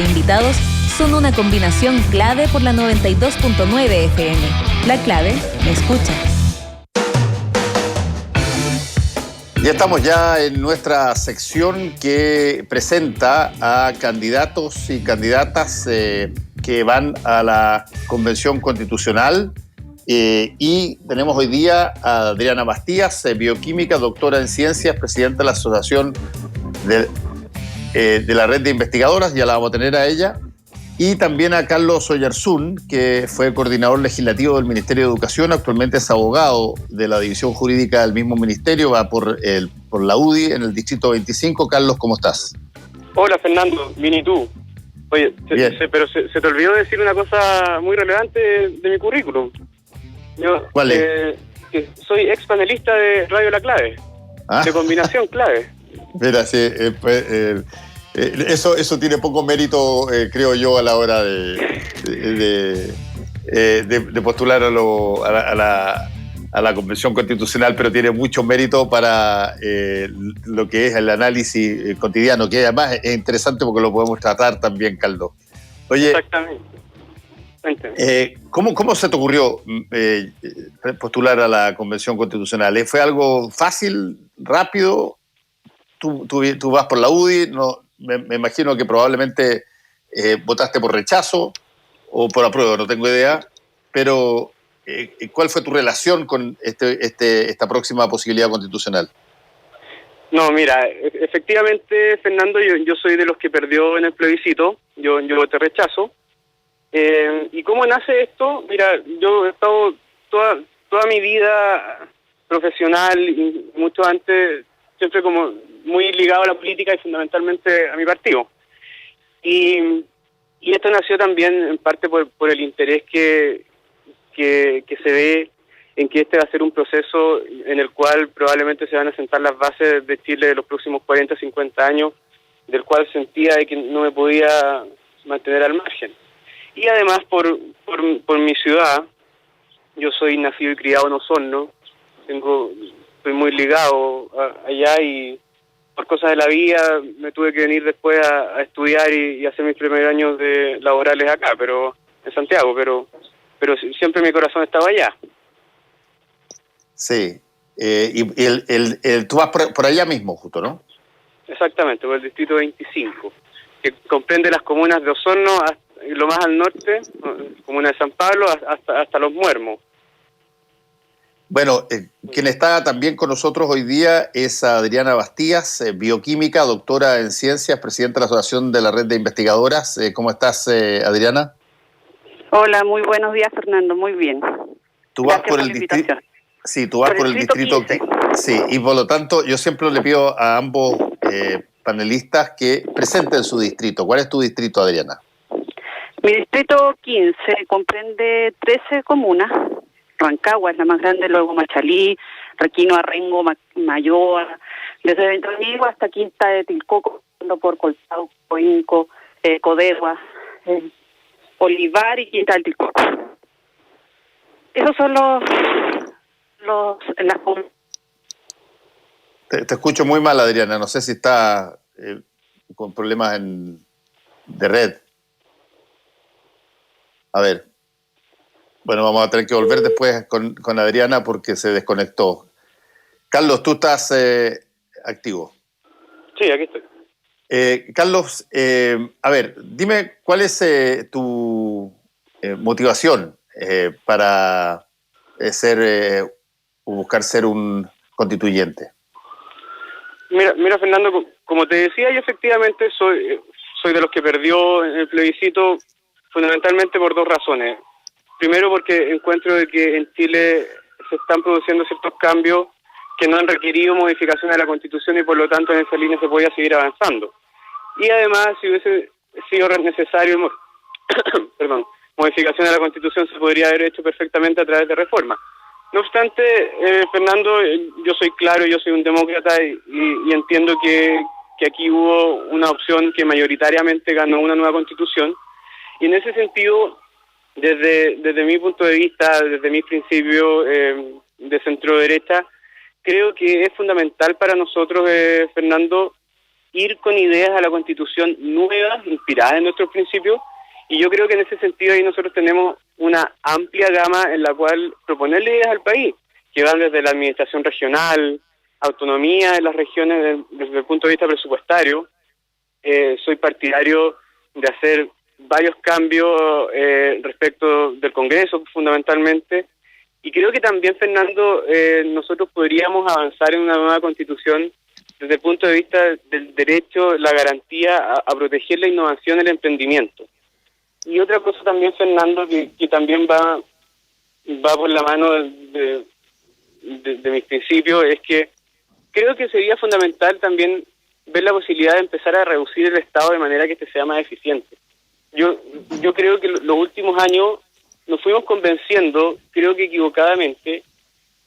Invitados son una combinación clave por la 92.9 FM. La clave me escucha. Ya estamos ya en nuestra sección que presenta a candidatos y candidatas que van a la Convención Constitucional. Y tenemos hoy día a Adriana Bastías, bioquímica, doctora en ciencias, presidenta de la Asociación de la Red de Investigadoras, ya la vamos a tener a ella. Y también a Carlos Oyarzún, que fue coordinador legislativo del Ministerio de Educación, actualmente es abogado de la División Jurídica del mismo ministerio, va por la UDI en el Distrito 25. Carlos, ¿cómo estás? Hola, Fernando, bien, ¿y tú? Oye, pero se te olvidó decir una cosa muy relevante de mi currículum. Yo, ¿Cuál es? Que soy ex panelista de Radio La Clave, de Combinación Clave. Mira, sí, eso tiene poco mérito, creo yo, a la hora de postular a la Convención Constitucional, pero tiene mucho mérito para lo que es el análisis cotidiano, que además es interesante porque lo podemos tratar también, Caldo. Oye, exactamente. ¿Cómo se te ocurrió postular a la Convención Constitucional? ¿Fue algo fácil, rápido? Tú vas por la UDI, no, me imagino que probablemente votaste por rechazo o por apruebo, no tengo idea, pero ¿cuál fue tu relación con esta próxima posibilidad constitucional? No, mira, efectivamente, Fernando, yo soy de los que perdió en el plebiscito, yo voté rechazo. ¿Y cómo nace esto? Mira, yo he estado toda mi vida profesional y mucho antes, siempre como muy ligado a la política y fundamentalmente a mi partido. Y esto nació también en parte por el interés que se ve en que este va a ser un proceso en el cual probablemente se van a sentar las bases de Chile de los próximos 40, 50 años, del cual sentía de que no me podía mantener al margen. Y además por mi ciudad, yo soy nacido y criado en Osorno, estoy muy ligado allá y por cosas de la vida me tuve que venir después a estudiar y hacer mis primeros años laborales acá, pero en Santiago, pero siempre mi corazón estaba allá. Sí, y tú vas por allá mismo, justo, ¿no? Exactamente, por el Distrito 25, que comprende las comunas de Osorno, lo más al norte, comuna de San Pablo, hasta Los Muermos. Bueno, quien está también con nosotros hoy día es Adriana Bastías, bioquímica, doctora en ciencias, presidenta de la Asociación de la Red de Investigadoras. ¿Cómo estás, Adriana? Hola, muy buenos días, Fernando, muy bien. Tú vas por el distrito. Sí, tú vas por el distrito 15. Sí, y por lo tanto yo siempre le pido a ambos panelistas que presenten su distrito. ¿Cuál es tu distrito, Adriana? Mi distrito 15 comprende 13 comunas. Rancagua es la más grande, luego Machalí, Requino, Arrengo, Mayoa, desde Ventanillo hasta Quinta de Tilcoco, por Coltado, Coinco, Codegua, Olivar y Quinta del Tilcoco. Esos son las comunas. Te escucho muy mal, Adriana. No sé si está con problemas de red. A ver. Bueno, vamos a tener que volver después con Adriana porque se desconectó. Carlos, tú estás activo. Sí, aquí estoy. Carlos, a ver, dime cuál es tu motivación para buscar ser un constituyente. Mira, Fernando, como te decía, yo efectivamente soy de los que perdió en el plebiscito fundamentalmente por dos razones. Primero, porque encuentro de que en Chile se están produciendo ciertos cambios que no han requerido modificación de la Constitución y por lo tanto en esa línea se podía seguir avanzando. Y además, si hubiese sido necesario modificación de la Constitución, se podría haber hecho perfectamente a través de reforma. No obstante, Fernando, yo soy claro, yo soy un demócrata y entiendo que aquí hubo una opción que mayoritariamente ganó una nueva Constitución. Y en ese sentido, desde mi punto de vista, desde mis principios de centro derecha, creo que es fundamental para nosotros, Fernando, ir con ideas a la Constitución nuevas, inspiradas en nuestros principios, y yo creo que en ese sentido ahí nosotros tenemos una amplia gama en la cual proponerle ideas al país, que van desde la administración regional, autonomía de las regiones desde el punto de vista presupuestario. Soy partidario de hacer varios cambios respecto del Congreso, fundamentalmente, y creo que también, Fernando, nosotros podríamos avanzar en una nueva Constitución desde el punto de vista del derecho, la garantía a proteger la innovación y el emprendimiento. Y otra cosa también, Fernando, que también va por la mano de mis principios, es que creo que sería fundamental también ver la posibilidad de empezar a reducir el Estado de manera que este sea más eficiente. Yo creo que los últimos años nos fuimos convenciendo, creo que equivocadamente,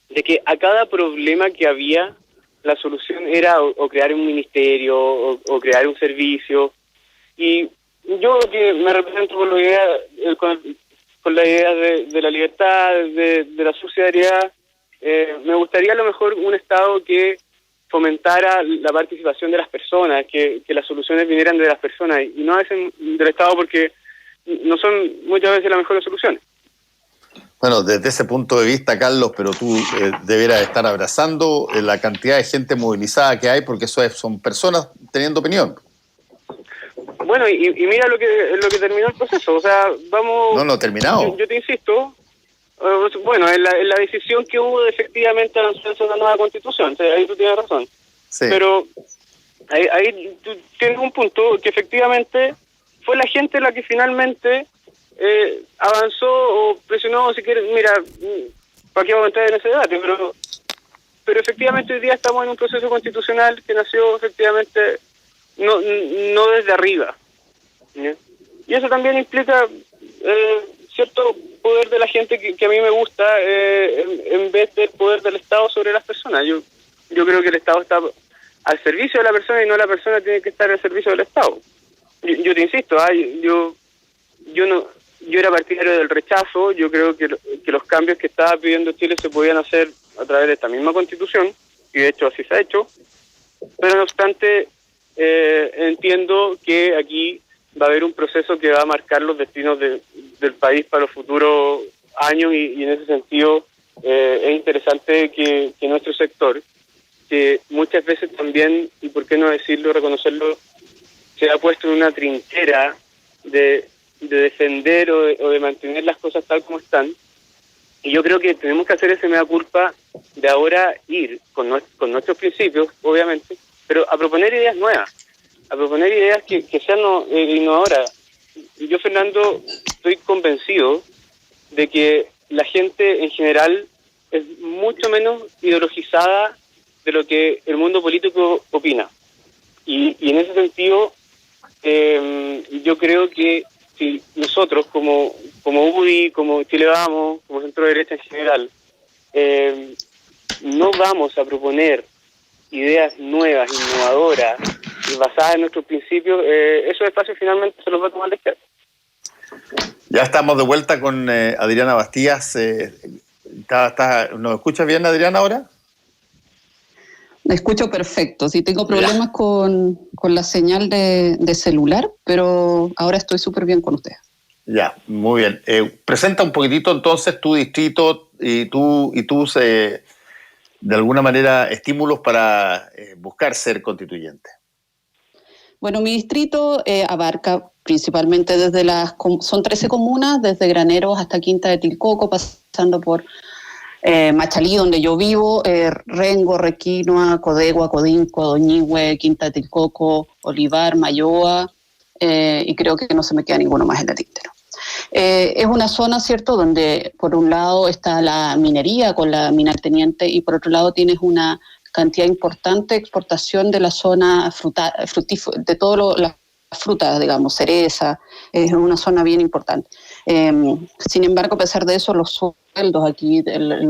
de que a cada problema que había, la solución era o crear un ministerio o crear un servicio. Y yo que me represento con la idea, con la idea de la libertad, de la subsidiariedad, me gustaría a lo mejor un Estado que fomentara la participación de las personas, que las soluciones vinieran de las personas y no a veces del Estado, porque no son muchas veces las mejores soluciones. Bueno, desde ese punto de vista, Carlos, pero tú debieras estar abrazando la cantidad de gente movilizada que hay, porque eso son personas teniendo opinión. Bueno, y mira lo que terminó el proceso, o sea, vamos... No, terminado. Yo te insisto, bueno, en la decisión que hubo de efectivamente avanzarse una nueva Constitución, ahí tú tienes razón. Sí. Pero ahí tú tienes un punto que efectivamente fue la gente la que finalmente avanzó o presionó, si quieres, mira, para qué vamos a entrar en ese debate, pero efectivamente hoy día estamos en un proceso constitucional que nació efectivamente no desde arriba, ¿sí? Y eso también implica cierto poder de la gente que a mí me gusta en vez del poder del Estado sobre las personas. Yo creo que el Estado está al servicio de la persona y no la persona tiene que estar al servicio del Estado. Yo te insisto, yo era partidario del rechazo. Yo creo que los cambios que estaba pidiendo Chile se podían hacer a través de esta misma Constitución, y de hecho así se ha hecho, pero no obstante entiendo que aquí va a haber un proceso que va a marcar los destinos del país para los futuros años, y en ese sentido es interesante que nuestro sector, que muchas veces también, y por qué no decirlo, reconocerlo, se ha puesto en una trinchera de defender o de mantener las cosas tal como están. Y yo creo que tenemos que hacer ese mea culpa de ahora ir con nuestros principios, obviamente, pero a proponer ideas nuevas, a proponer ideas que sean innovadoras. Yo, Fernando, estoy convencido de que la gente en general es mucho menos ideologizada de lo que el mundo político opina. Y en ese sentido, yo creo que si nosotros, como UDI, como Chile Vamos, como Centro Derecha en general, no vamos a proponer ideas nuevas, innovadoras, basadas en nuestros principios, esos espacios finalmente se los va a tomar la izquierda. Ya estamos de vuelta con Adriana Bastías. ¿Nos escuchas bien, Adriana, ahora? Me escucho perfecto. Sí, tengo problemas con la señal de celular, pero ahora estoy súper bien con ustedes. Ya, muy bien. Presenta un poquitito entonces tu distrito y tus, de alguna manera, estímulos para buscar ser constituyente. Bueno, mi distrito abarca principalmente son 13 comunas, desde Graneros hasta Quinta de Tilcoco, pasando por Machalí, donde yo vivo, Rengo, Requinoa, Codegua, Codinco, Doñihue, Quinta de Tilcoco, Olivar, Mayoa, y creo que no se me queda ninguno más en el tintero. Es una zona, ¿cierto?, donde por un lado está la minería con la mina Teniente, y por otro lado tienes una cantidad importante de exportación de la zona de todas las frutas, digamos, cereza. Es una zona bien importante. Sin embargo, a pesar de eso, los sueldos aquí, un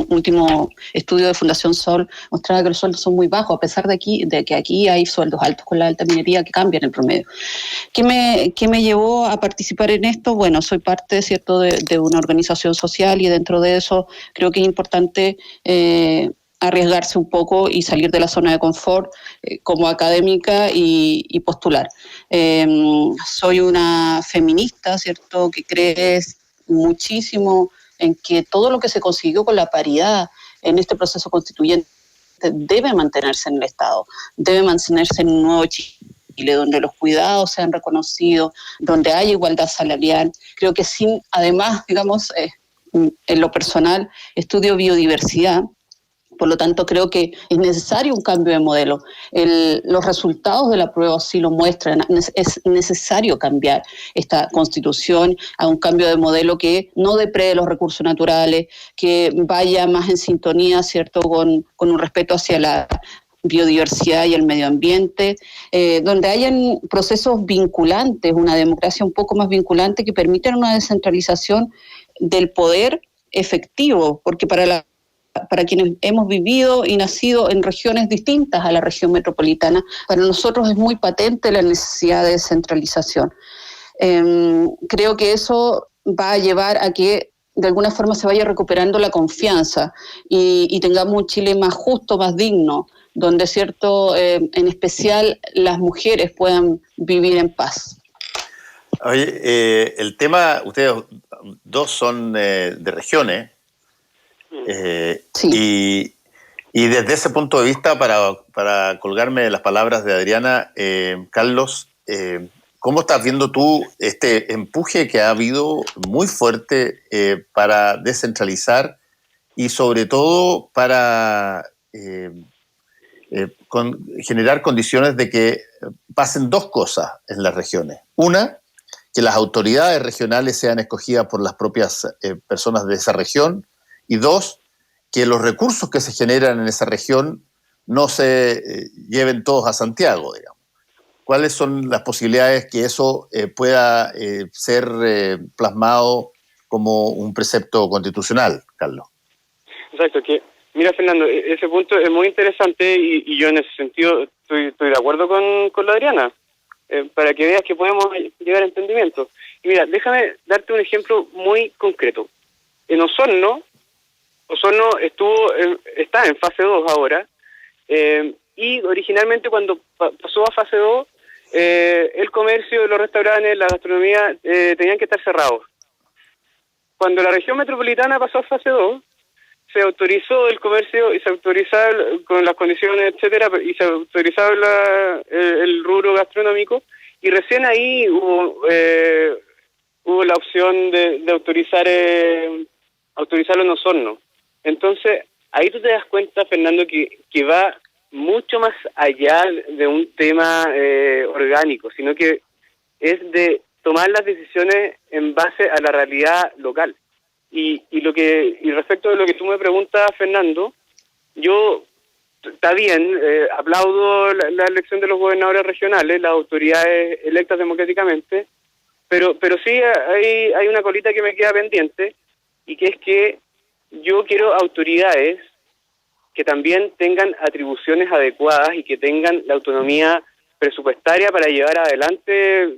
último estudio de Fundación Sol mostraba que los sueldos son muy bajos, a pesar de que aquí hay sueldos altos con la alta minería que cambian el promedio. ¿Qué me llevó a participar en esto? Bueno, soy parte, ¿cierto?, de una organización social, y dentro de eso creo que es importante arriesgarse un poco y salir de la zona de confort como académica y postular. Soy una feminista, ¿cierto?, que cree muchísimo en que todo lo que se consiguió con la paridad en este proceso constituyente debe mantenerse en el Estado, debe mantenerse en un nuevo Chile, donde los cuidados sean reconocidos, donde haya igualdad salarial. Creo que además, digamos, en lo personal, estudio biodiversidad. Por lo tanto, creo que es necesario un cambio de modelo. Los resultados de la prueba sí lo muestran. Es necesario cambiar esta Constitución a un cambio de modelo que no deprede los recursos naturales, que vaya más en sintonía, ¿cierto?, con un respeto hacia la biodiversidad y el medio ambiente, donde hayan procesos vinculantes, una democracia un poco más vinculante que permitan una descentralización del poder efectivo, porque para quienes hemos vivido y nacido en regiones distintas a la región metropolitana, para nosotros es muy patente la necesidad de descentralización. Creo que eso va a llevar a que de alguna forma se vaya recuperando la confianza y tengamos un Chile más justo, más digno, donde, cierto, en especial las mujeres puedan vivir en paz. Oye, el tema, ustedes dos son de regiones, sí. y desde ese punto de vista, para colgarme de las palabras de Adriana, Carlos, ¿cómo estás viendo tú este empuje que ha habido muy fuerte para descentralizar y sobre todo para generar condiciones de que pasen dos cosas en las regiones? Una, que las autoridades regionales sean escogidas por las propias personas de esa región, y dos, que los recursos que se generan en esa región no se lleven todos a Santiago, digamos. ¿Cuáles son las posibilidades que eso pueda ser plasmado como un precepto constitucional, Carlos? Exacto, que mira, Fernando, ese punto es muy interesante y yo en ese sentido estoy de acuerdo con la Adriana, para que veas que podemos llegar a entendimiento. Y mira, déjame darte un ejemplo muy concreto. En Osorno está en fase 2 ahora, y originalmente cuando pasó a fase 2, el comercio, los restaurantes, la gastronomía tenían que estar cerrados. Cuando la región metropolitana pasó a fase 2, se autorizó el comercio y se autorizaba con las condiciones, etcétera, y se autorizaba el rubro gastronómico, y recién ahí hubo la opción de autorizarlo en Osorno. Entonces, ahí tú te das cuenta, Fernando, que va mucho más allá de un tema orgánico, sino que es de tomar las decisiones en base a la realidad local. Y respecto de lo que tú me preguntas, Fernando, yo, está bien, aplaudo la elección de los gobernadores regionales, las autoridades electas democráticamente, pero sí hay una colita que me queda pendiente, y que es que yo quiero autoridades que también tengan atribuciones adecuadas y que tengan la autonomía presupuestaria para llevar adelante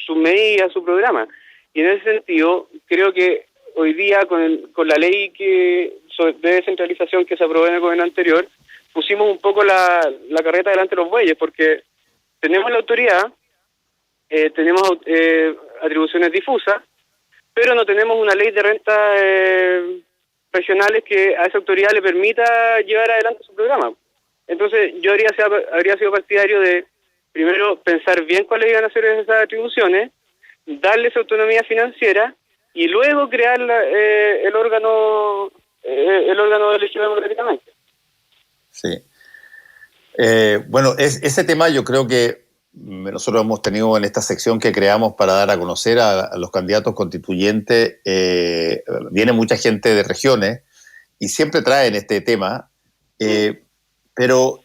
su medida, su programa. Y en ese sentido, creo que hoy día con la ley de descentralización que se aprobó en el gobierno anterior, pusimos un poco la carreta delante de los bueyes, porque tenemos la autoridad, tenemos atribuciones difusas, pero no tenemos una ley de rentas regionales que a esa autoridad le permita llevar adelante su programa. Entonces yo habría sido partidario de primero pensar bien cuáles iban a ser esas atribuciones, darles autonomía financiera y luego crear el órgano elegido democráticamente. Sí. Bueno, ese tema yo creo que nosotros hemos tenido en esta sección que creamos para dar a conocer a los candidatos constituyentes, viene mucha gente de regiones y siempre traen este tema, pero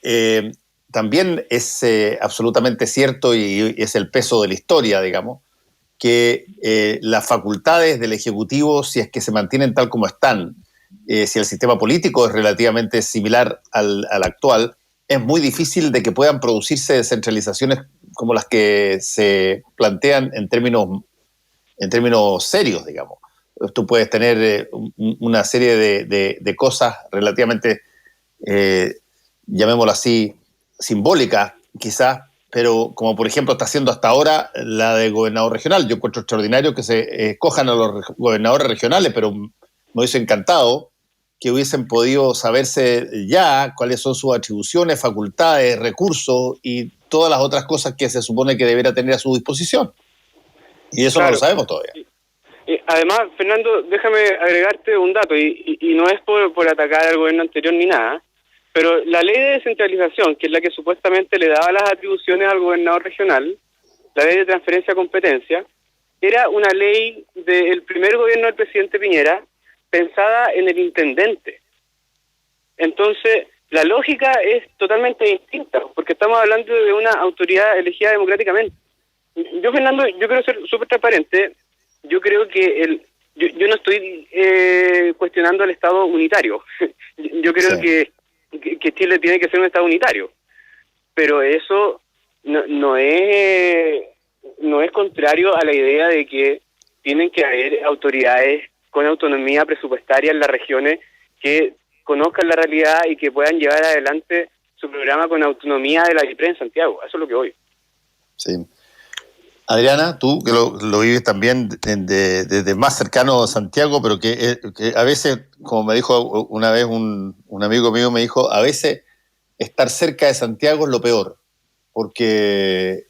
también es absolutamente cierto, y es el peso de la historia, digamos, que las facultades del Ejecutivo, si es que se mantienen tal como están, si el sistema político es relativamente similar al actual, es muy difícil de que puedan producirse descentralizaciones como las que se plantean en términos serios, digamos. Tú puedes tener una serie de cosas relativamente llamémoslo así, simbólicas, quizás, pero como por ejemplo está haciendo hasta ahora la de gobernador regional. Yo encuentro extraordinario que se escojan a los gobernadores regionales, pero me hubiese encantado que hubiesen podido saberse ya cuáles son sus atribuciones, facultades, recursos y todas las otras cosas que se supone que deberá tener a su disposición. Y eso claro, no lo sabemos todavía. Además, Fernando, déjame agregarte un dato, y no es por atacar al gobierno anterior ni nada, pero la ley de descentralización, que es la que supuestamente le daba las atribuciones al gobernador regional, la ley de transferencia de competencia, era una ley del primer gobierno del presidente Piñera, pensada en el intendente. Entonces, la lógica es totalmente distinta, porque estamos hablando de una autoridad elegida democráticamente. Yo, Fernando, yo quiero ser súper transparente. Yo creo que yo no estoy cuestionando el Estado unitario. Yo creo que Chile tiene que ser un Estado unitario, pero eso no es contrario a la idea de que tienen que haber autoridades con autonomía presupuestaria en las regiones que conozcan la realidad y que puedan llevar adelante su programa con autonomía de la IPRE en Santiago. Eso es lo que voy. Sí. Adriana, tú que lo vives también desde más cercano a Santiago, pero que a veces, como me dijo una vez un amigo mío, me dijo, a veces estar cerca de Santiago es lo peor, porque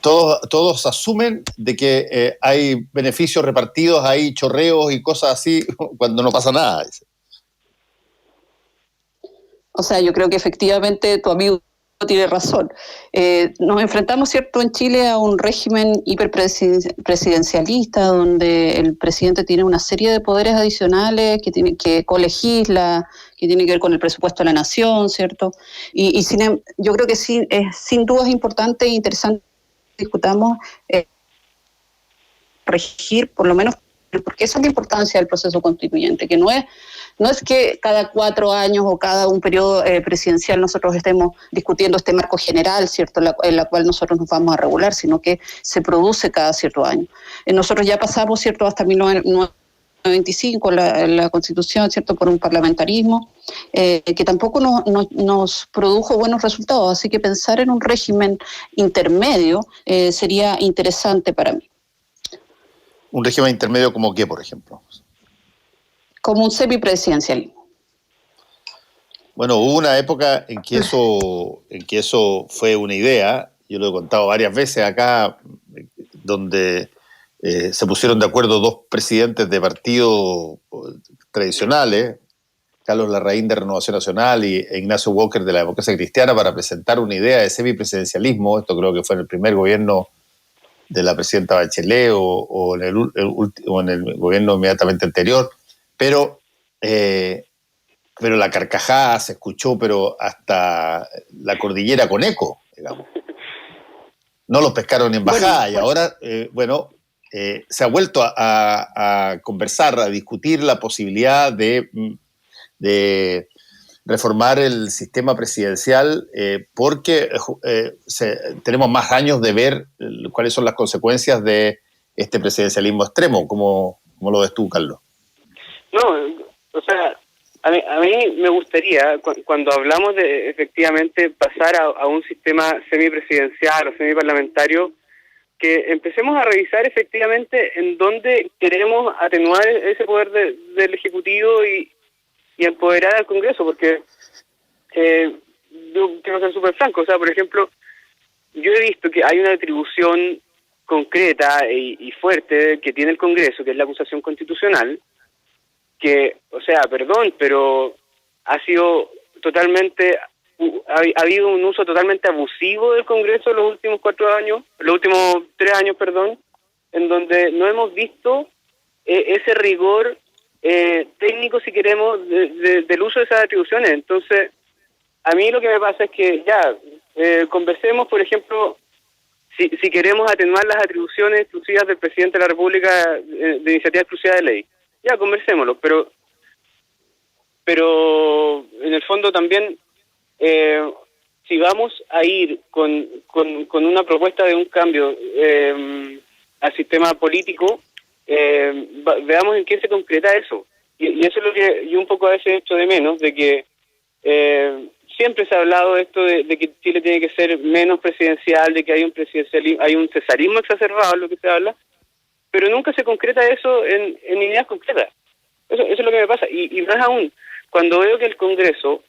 todos asumen de que hay beneficios repartidos, hay chorreos y cosas así, cuando no pasa nada. O sea, yo creo que efectivamente tu amigo tiene razón. Nos enfrentamos, ¿cierto?, en Chile a un régimen hiperpresidencialista donde el presidente tiene una serie de poderes adicionales que tiene que colegisla, que tiene que ver con el presupuesto de la nación, ¿cierto? Yo creo que sí, sin duda es importante e interesante que discutamos regir, por lo menos, porque esa es la importancia del proceso constituyente, que no es que cada 4 años o cada un periodo presidencial nosotros estemos discutiendo este marco general, ¿cierto?, en la cual nosotros nos vamos a regular, sino que se produce cada cierto año. Nosotros ya pasamos, ¿cierto?, hasta 1995 la Constitución, ¿cierto?, por un parlamentarismo que tampoco nos produjo buenos resultados, así que pensar en un régimen intermedio sería interesante para mí. ¿Un régimen intermedio como qué, por ejemplo? Como un semipresidencialismo. Bueno, hubo una época en que eso fue una idea, yo lo he contado varias veces acá, donde se pusieron de acuerdo 2 presidentes de partidos tradicionales, Carlos Larraín de Renovación Nacional e Ignacio Walker de la Democracia Cristiana, para presentar una idea de semipresidencialismo. Esto creo que fue en el primer gobierno de la presidenta Bachelet o en el gobierno inmediatamente anterior, pero la carcajada se escuchó pero hasta la cordillera con eco, digamos. No los pescaron en bajada, y ahora, se ha vuelto a conversar, a discutir la posibilidad de reformar el sistema presidencial porque tenemos más años de ver cuáles son las consecuencias de este presidencialismo extremo. ¿Cómo lo ves tú, Carlos? No, o sea, a mí me gustaría, cuando hablamos de efectivamente pasar a un sistema semipresidencial o semiparlamentario, que empecemos a revisar efectivamente en dónde queremos atenuar ese poder del Ejecutivo y empoderar al Congreso, porque yo quiero ser súper franco. O sea, por ejemplo, yo he visto que hay una atribución concreta y fuerte que tiene el Congreso, que es la acusación constitucional, que, o sea, perdón, pero ha sido totalmente, ha habido un uso totalmente abusivo del Congreso en los últimos 3 años, en donde no hemos visto ese rigor técnico, si queremos, del uso de esas atribuciones. Entonces, a mí lo que me pasa es que conversemos, por ejemplo, si queremos atenuar las atribuciones exclusivas del presidente de la República de iniciativa exclusiva de ley, conversémoslo, pero en el fondo también, si vamos a ir con una propuesta de un cambio al sistema político, veamos en qué se concreta eso. y eso es lo que yo un poco a veces echo de menos, de que siempre se ha hablado de esto de que Chile tiene que ser menos presidencial, de que hay un presidencialismo, hay un cesarismo exacerbado, es lo que se habla, pero nunca se concreta eso en ideas concretas. Eso es lo que me pasa. Y más aún, cuando veo que el Congreso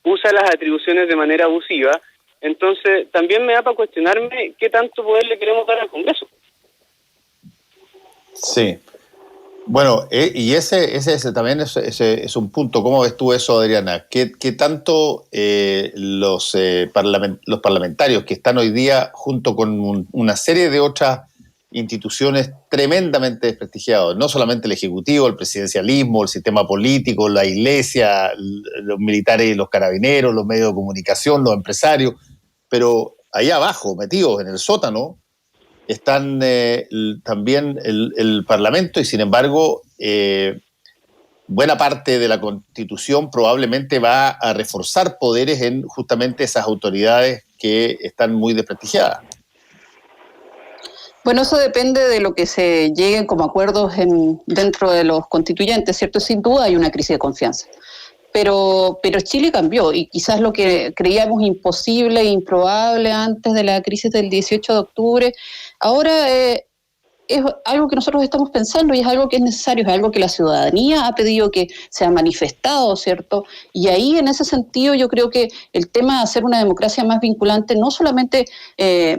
usa las atribuciones de manera abusiva, entonces también me da para cuestionarme qué tanto poder le queremos dar al Congreso. Sí. Bueno, y ese también es un punto. ¿Cómo ves tú eso, Adriana? ¿Qué tanto los parlamentarios que están hoy día junto con una serie de otras instituciones tremendamente desprestigiados, no solamente el Ejecutivo, el presidencialismo, el sistema político, la Iglesia, los militares y los carabineros, los medios de comunicación, los empresarios, pero allá abajo, metidos en el sótano, están también el Parlamento y, sin embargo, buena parte de la Constitución probablemente va a reforzar poderes en justamente esas autoridades que están muy desprestigiadas. Bueno, eso depende de lo que se lleguen como acuerdos dentro de los constituyentes, ¿cierto? Sin duda hay una crisis de confianza. Pero Chile cambió y quizás lo que creíamos imposible e improbable antes de la crisis del 18 de octubre, ahora es algo que nosotros estamos pensando y es algo que es necesario, es algo que la ciudadanía ha pedido, que se ha manifestado, ¿cierto? Y ahí, en ese sentido, yo creo que el tema de hacer una democracia más vinculante, no solamente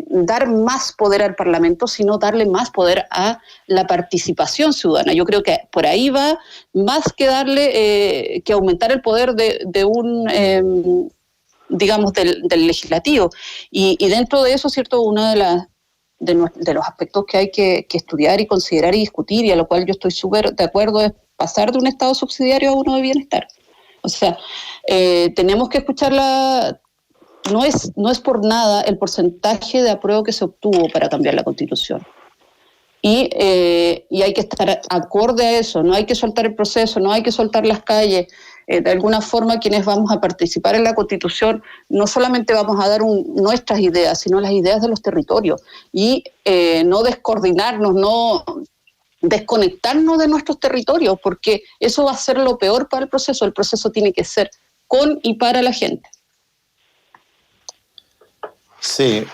dar más poder al Parlamento, sino darle más poder a la participación ciudadana. Yo creo que por ahí va, más que darle, que aumentar el poder de un, digamos, del legislativo. Y dentro de eso, ¿cierto? Una de los aspectos que hay que estudiar y considerar y discutir, y a lo cual yo estoy súper de acuerdo, es pasar de un Estado subsidiario a uno de bienestar. O sea, tenemos que escuchar no es por nada el porcentaje de apruebo que se obtuvo para cambiar la Constitución. Y hay que estar acorde a eso, no hay que soltar el proceso, no hay que soltar las calles. De alguna forma, quienes vamos a participar en la Constitución, no solamente vamos a dar nuestras ideas, sino las ideas de los territorios. Y no descoordinarnos, no desconectarnos de nuestros territorios, porque eso va a ser lo peor para el proceso. El proceso tiene que ser con y para la gente. Sí,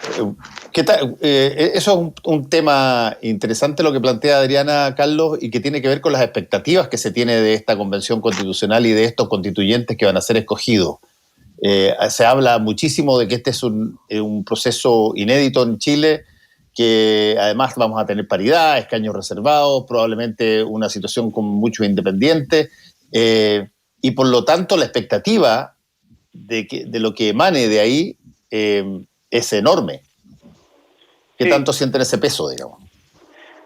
¿qué tal? Eso es un tema interesante lo que plantea Adriana, Carlos, y que tiene que ver con las expectativas que se tiene de esta convención constitucional y de estos constituyentes que van a ser escogidos. Se habla muchísimo de que este es un proceso inédito en Chile, que además vamos a tener paridad, escaños reservados, probablemente una situación con muchos independientes, y por lo tanto la expectativa de lo que emane de ahí es enorme. ¿Qué tanto sienten ese peso, digamos?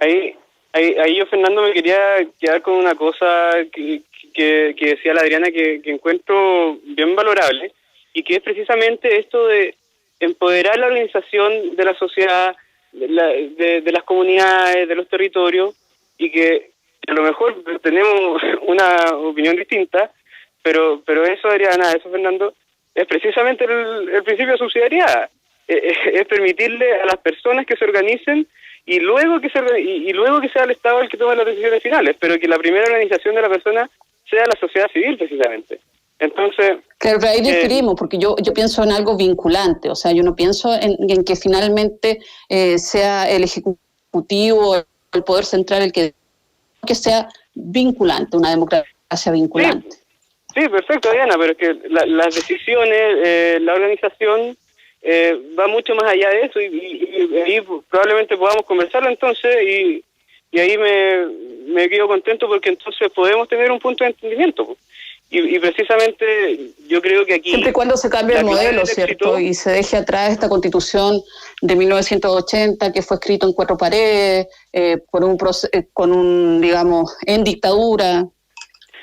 Ahí yo, Fernando, me quería quedar con una cosa que decía la Adriana que encuentro bien valorable, y que es precisamente esto de empoderar la organización de la sociedad, de las comunidades, de los territorios, y que a lo mejor tenemos una opinión distinta, pero eso, Adriana, eso, Fernando, es precisamente el principio de subsidiariedad. Es permitirle a las personas que se organicen y luego que sea el Estado el que tome las decisiones finales, pero que la primera organización de la persona sea la sociedad civil, precisamente. Entonces, claro, pero ahí diferimos, porque yo pienso en algo vinculante, o sea, yo no pienso en que finalmente sea el Ejecutivo, el Poder Central el que sea vinculante, una democracia vinculante. Sí, perfecto, Diana, pero es que las decisiones, la organización va mucho más allá de eso, y ahí probablemente podamos conversarlo entonces, y ahí me quedo contento, porque entonces podemos tener un punto de entendimiento. Y precisamente yo creo que aquí... Siempre y cuando se cambie el modelo, ¿cierto? Y se deje atrás esta Constitución de 1980 que fue escrito en 4 paredes, digamos, en dictadura.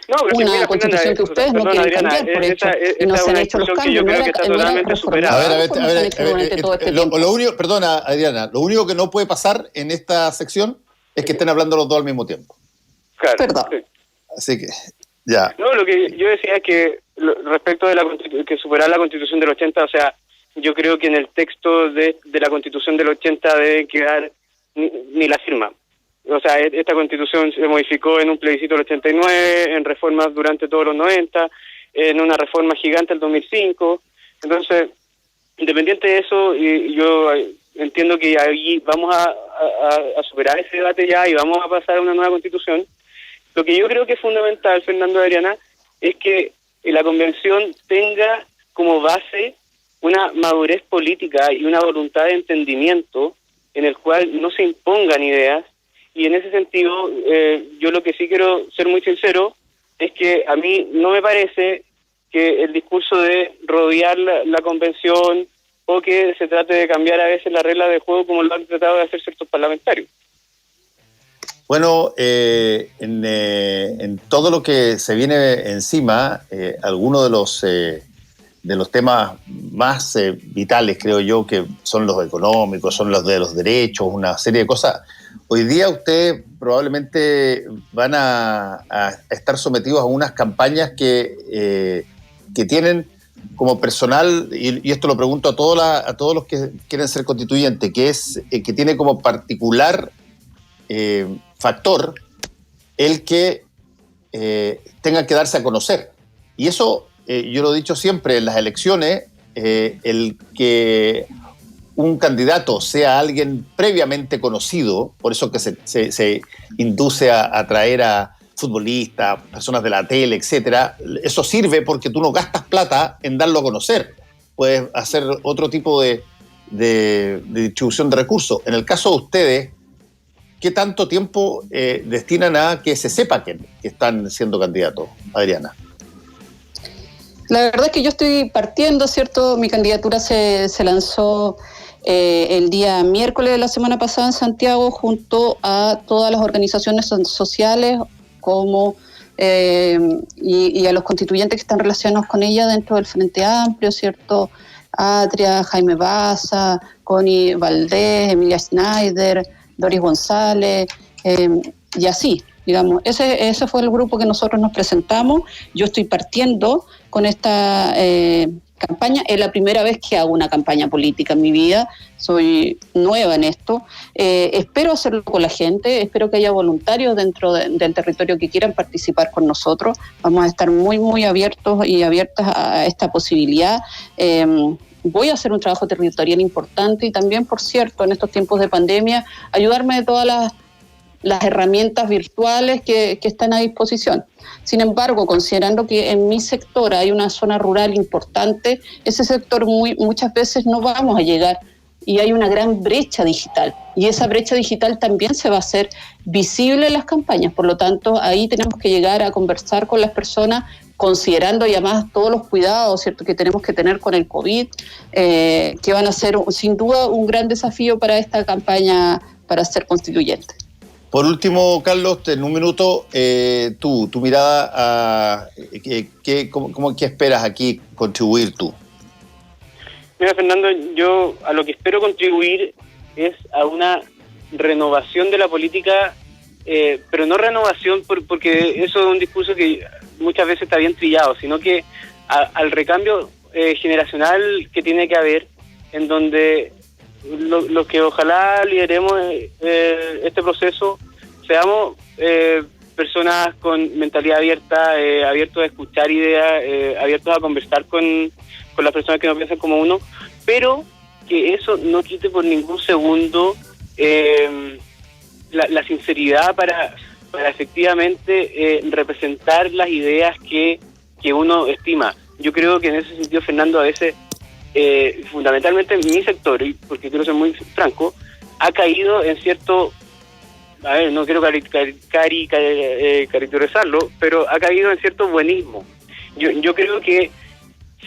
No, pero una mira, Constitución Fernanda, que ustedes no quieren Adriana, cambiar, por hecho, y no se han hecho los cambios. Yo creo que está totalmente superada. Lo único, perdona, Adriana, lo único que no puede pasar en esta sección es que estén hablando los dos al mismo tiempo. Claro. Perdón. Sí. Así que, ya. No, lo que yo decía es que respecto de que superar la Constitución del 80, o sea, yo creo que en el texto de la Constitución del 80 debe quedar ni la firma. o sea, esta Constitución se modificó en un plebiscito del 89, en reformas durante todos los 90, en una reforma gigante del 2005. Entonces, independiente de eso, yo entiendo que ahí vamos a superar ese debate ya y vamos a pasar a una nueva Constitución. Lo que yo creo que es fundamental, Fernando, Adriana, es que la Convención tenga como base una madurez política y una voluntad de entendimiento en el cual no se impongan ideas. Y en ese sentido, yo lo que sí quiero ser muy sincero es que a mí no me parece que el discurso de rodear la Convención o que se trate de cambiar a veces la regla de juego como lo han tratado de hacer ciertos parlamentarios. Bueno, en todo lo que se viene encima, algunos de los temas más vitales, creo yo, que son los económicos, son los de los derechos, una serie de cosas. Hoy día ustedes probablemente van a estar sometidos a unas campañas que tienen como personal, y esto lo pregunto a todos los que quieren ser constituyentes, que tiene como particular factor el que tengan que darse a conocer. Y eso, yo lo he dicho siempre, en las elecciones, el que un candidato sea alguien previamente conocido, por eso que se induce a traer a futbolistas, personas de la tele, etcétera, eso sirve porque tú no gastas plata en darlo a conocer. Puedes hacer otro tipo de distribución de recursos. En el caso de ustedes, ¿qué tanto tiempo destinan a que se sepa que están siendo candidatos, Adriana? La verdad es que yo estoy partiendo, ¿cierto? Mi candidatura se lanzó el día miércoles de la semana pasada en Santiago junto a todas las organizaciones sociales como y a los constituyentes que están relacionados con ella dentro del Frente Amplio, ¿cierto? Atria, Jaime Baza, Connie Valdés, Emilia Schneider, Doris González, y así, digamos. Ese fue el grupo que nosotros nos presentamos. Yo estoy partiendo con esta campaña. Es la primera vez que hago una campaña política en mi vida. Soy nueva en esto. Espero hacerlo con la gente. Espero que haya voluntarios dentro del territorio que quieran participar con nosotros. Vamos a estar muy, muy abiertos y abiertas a esta posibilidad. Voy a hacer un trabajo territorial importante y también, por cierto, en estos tiempos de pandemia, ayudarme de todas las herramientas virtuales que están a disposición. Sin embargo, considerando que en mi sector hay una zona rural importante, ese sector muchas veces no vamos a llegar y hay una gran brecha digital. Y esa brecha digital también se va a hacer visible en las campañas. Por lo tanto, ahí tenemos que llegar a conversar con las personas, considerando y además todos los cuidados, ¿cierto?, que tenemos que tener con el COVID, que van a ser sin duda un gran desafío para esta campaña para ser constituyente. Por último, Carlos, en un minuto, tu mirada a ¿qué esperas aquí contribuir tú? Mira, Fernando, yo a lo que espero contribuir es a una renovación de la política, pero no renovación porque eso es un discurso que muchas veces está bien trillado, sino que al recambio generacional que tiene que haber, en donde lo que ojalá lideremos este proceso, seamos personas con mentalidad abierta, abiertos a escuchar ideas, abiertos a conversar con las personas que no piensan como uno, pero que eso no quite por ningún segundo la sinceridad para efectivamente representar las ideas que uno estima. Yo creo que en ese sentido, Fernando, a veces fundamentalmente mi sector, y porque quiero ser muy franco, ha caído en cierto, no quiero caricaturizarlo, pero ha caído en cierto buenismo. Yo creo que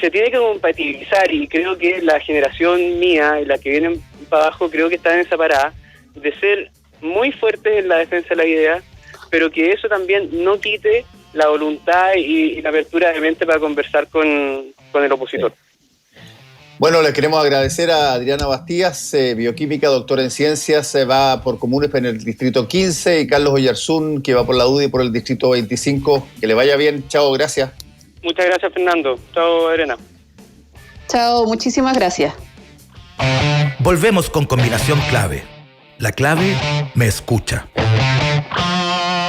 se tiene que compatibilizar, y creo que la generación mía, la que viene para abajo, creo que está en esa parada de ser muy fuertes en la defensa de la idea, pero que eso también no quite la voluntad y la apertura de mente para conversar con el opositor. Bueno, le queremos agradecer a Adriana Bastías, bioquímica, doctora en ciencias, va por comunes en el distrito 15, y Carlos Oyarzún, que va por la UDI por el distrito 25. Que le vaya bien. Chao, gracias. Muchas gracias, Fernando. Chao, Adriana. Chao, muchísimas gracias. Volvemos con Combinación Clave. La clave me escucha.